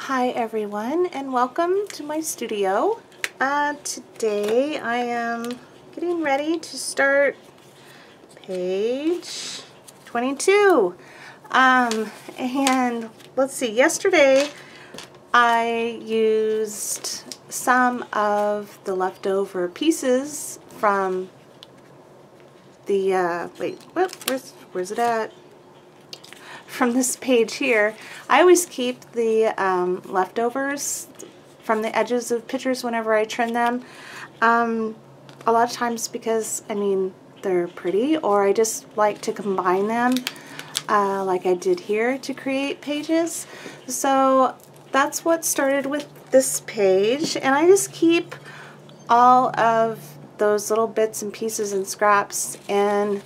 Hi everyone, and welcome to my studio. Today I am getting ready to start page 22. And let's see, yesterday I used some of the leftover pieces from the, where's it at? From this page here. I always keep the leftovers from the edges of pictures whenever I trim them. A lot of times because, I mean, they're pretty, or I just like to combine them like I did here to create pages. So that's what started with this page, and I just keep all of those little bits and pieces and scraps in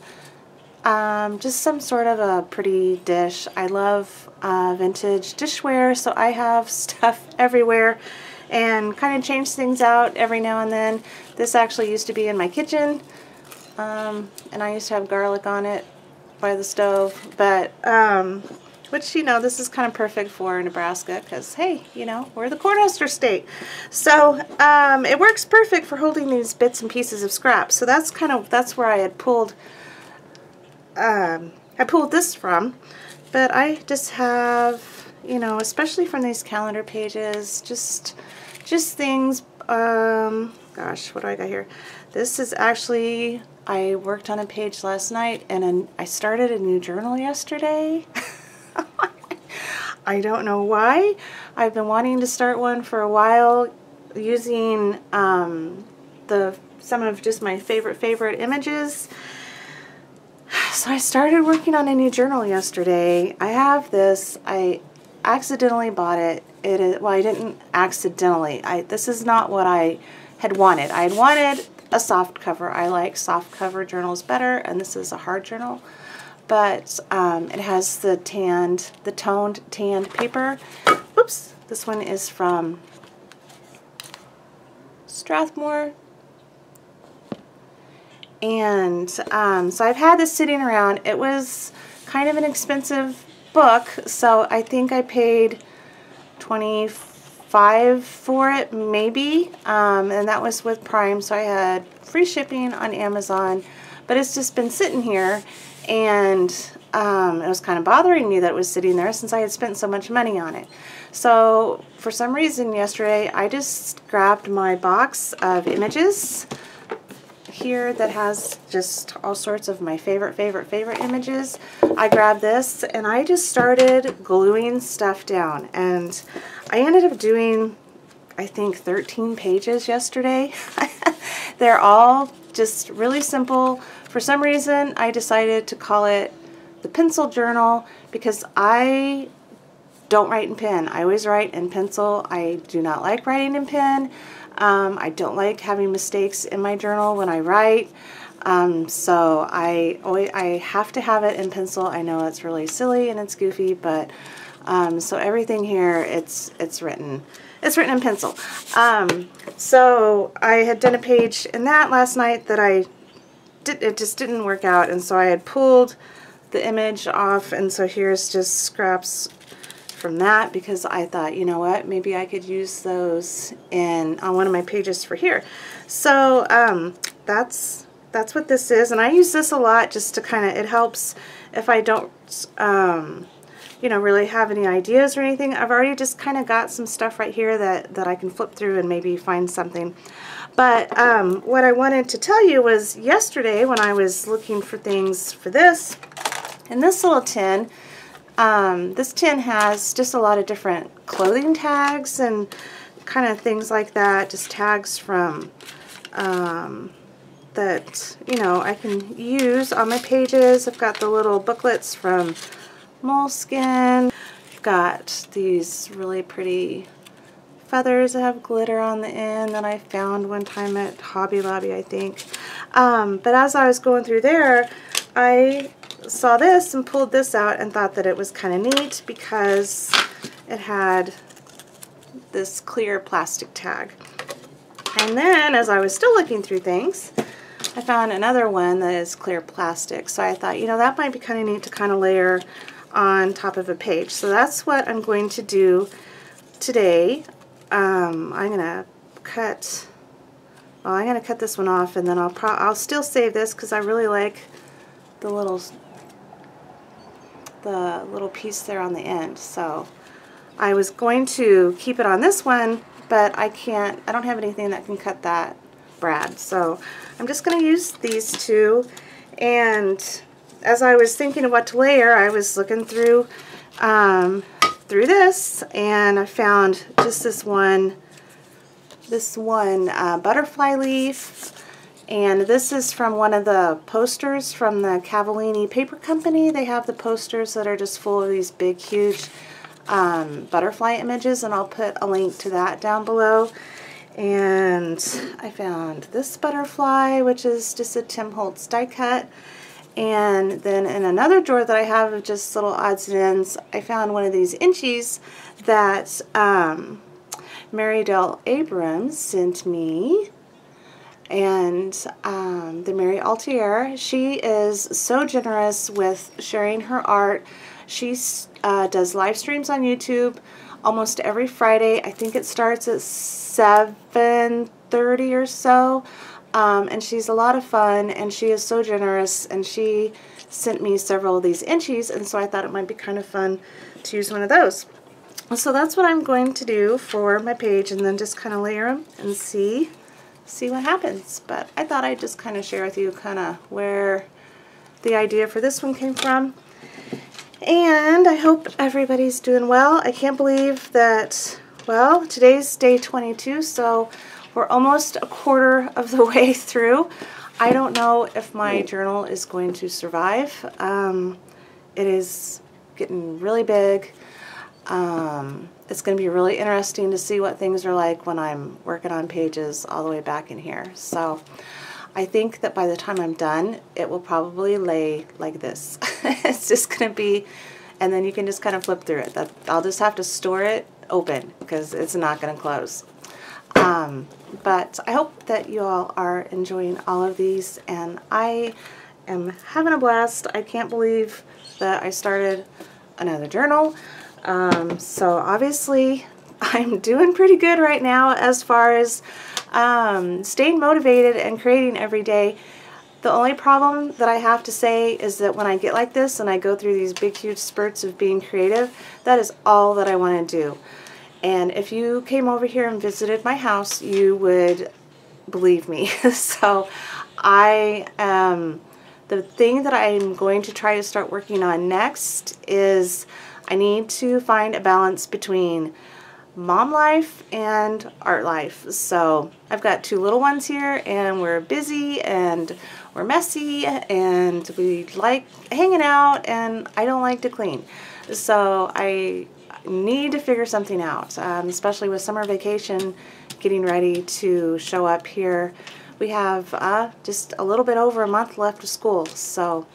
just some sort of a pretty dish. I love vintage dishware, so I have stuff everywhere and kind of change things out every now and then. This actually used to be in my kitchen, and I used to have garlic on it by the stove, but which, you know, this is kind of perfect for Nebraska because, hey, you know, we're the cornhusker state. So it works perfect for holding these bits and pieces of scraps. So that's where I had pulled I pulled this from, but I just have, you know, especially from these calendar pages, just things, gosh, what do I got here? This is actually, I worked on a page last night, and I started a new journal yesterday. I don't know why. I've been wanting to start one for a while using some of just my favorite images. So I started working on a new journal yesterday. I have this. I accidentally bought it. Well, I didn't accidentally. This is not what I had wanted. I had wanted a soft cover. I like soft cover journals better, and this is a hard journal. But it has the toned tanned paper. Oops, this one is from Strathmore. And so I've had this sitting around. It was kind of an expensive book, so I think I paid $25 for it, maybe, and that was with Prime, so I had free shipping on Amazon. But it's just been sitting here, and it was kind of bothering me that it was sitting there since I had spent so much money on it. So for some reason yesterday I just grabbed my box of images here that has just all sorts of my favorite images. I grabbed this and I just started gluing stuff down, and I ended up doing, I think, 13 pages yesterday. They're all just really simple. For some reason I decided to call it the pencil journal because I don't write in pen. I always write in pencil. I do not like writing in pen. I don't like having mistakes in my journal when I write, so I have to have it in pencil. I know it's really silly and it's goofy, but so everything here, it's written in pencil. So I had done a page in that last night that it just didn't work out, and so I had pulled the image off, and so here's just scraps from that because I thought, you know what, maybe I could use those on one of my pages for here. So that's what this is, and I use this a lot just to kind of, it helps if I don't you know, really have any ideas or anything. I've already just kind of got some stuff right here that I can flip through and maybe find something. But what I wanted to tell you was yesterday when I was looking for things for this, in this little tin, this tin has just a lot of different clothing tags and kind of things like that, just tags from that, you know, I can use on my pages. I've got the little booklets from Moleskine. I've got these really pretty feathers that have glitter on the end that I found one time at Hobby Lobby, I think. But as I was going through there, I saw this and pulled this out and thought that it was kind of neat because it had this clear plastic tag. And then as I was still looking through things, I found another one that is clear plastic. So I thought, you know, that might be kind of neat to kind of layer on top of a page. So that's what I'm going to do today, I'm gonna cut. Well, I'm gonna cut this one off, and then I'll still save this because I really like the little piece there on the end. So I was going to keep it on this one, but I can't. I don't have anything that can cut that brad. So I'm just gonna use these two. And as I was thinking of what to layer, I was looking through this, and I found just this one butterfly leaf, and this is from one of the posters from the Cavallini Paper Company. They have the posters that are just full of these big, huge butterfly images, and I'll put a link to that down below. And I found this butterfly, which is just a Tim Holtz die cut. And then in another drawer that I have of just little odds and ends, I found one of these inchies that Meridel Abrams sent me. And the Mary Altier, she is so generous with sharing her art. She does live streams on YouTube almost every Friday. I think it starts at 7:30 or so. And she's a lot of fun, and she is so generous, and she sent me several of these inchies, and so I thought it might be kind of fun to use one of those. So that's what I'm going to do for my page, and then just kind of layer them and see what happens. But I thought I'd just kind of share with you kind of where the idea for this one came from. And I hope everybody's doing well. I can't believe that, well, today's day 22, so we're almost a quarter of the way through. I don't know if my journal is going to survive. It is getting really big. It's going to be really interesting to see what things are like when I'm working on pages all the way back in here. So I think that by the time I'm done, it will probably lay like this. It's just going to be, and then you can just kind of flip through it. I'll just have to store it open because it's not going to close. But I hope that you all are enjoying all of these, and I am having a blast. I can't believe that I started another journal. So obviously I'm doing pretty good right now as far as staying motivated and creating every day. The only problem that I have to say is that when I get like this and I go through these big huge spurts of being creative, that is all that I want to do. And if you came over here and visited my house, you would believe me. So the thing that I'm going to try to start working on next is I need to find a balance between mom life and art life. So I've got two little ones here, and we're busy and we're messy and we like hanging out, and I don't like to clean. So I need to figure something out, especially with summer vacation getting ready to show up here. We have just a little bit over a month left of school, so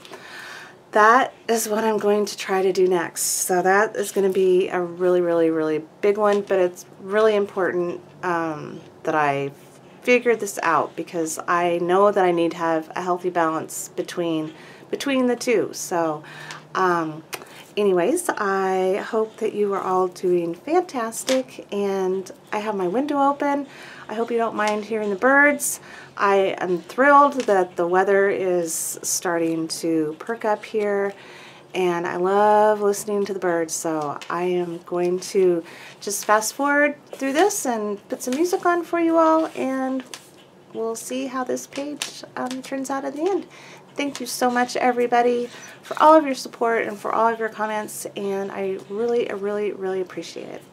that is what I'm going to try to do next. So that is going to be a really, really, really big one, but it's really important that I figured this out, because I know that I need to have a healthy balance between the two. So anyways, I hope that you are all doing fantastic, and I have my window open. I hope you don't mind hearing the birds. I am thrilled that the weather is starting to perk up here, and I love listening to the birds, so I am going to just fast forward through this and put some music on for you all, and we'll see how this page turns out at the end. Thank you so much, everybody, for all of your support and for all of your comments, and I really, really, really appreciate it.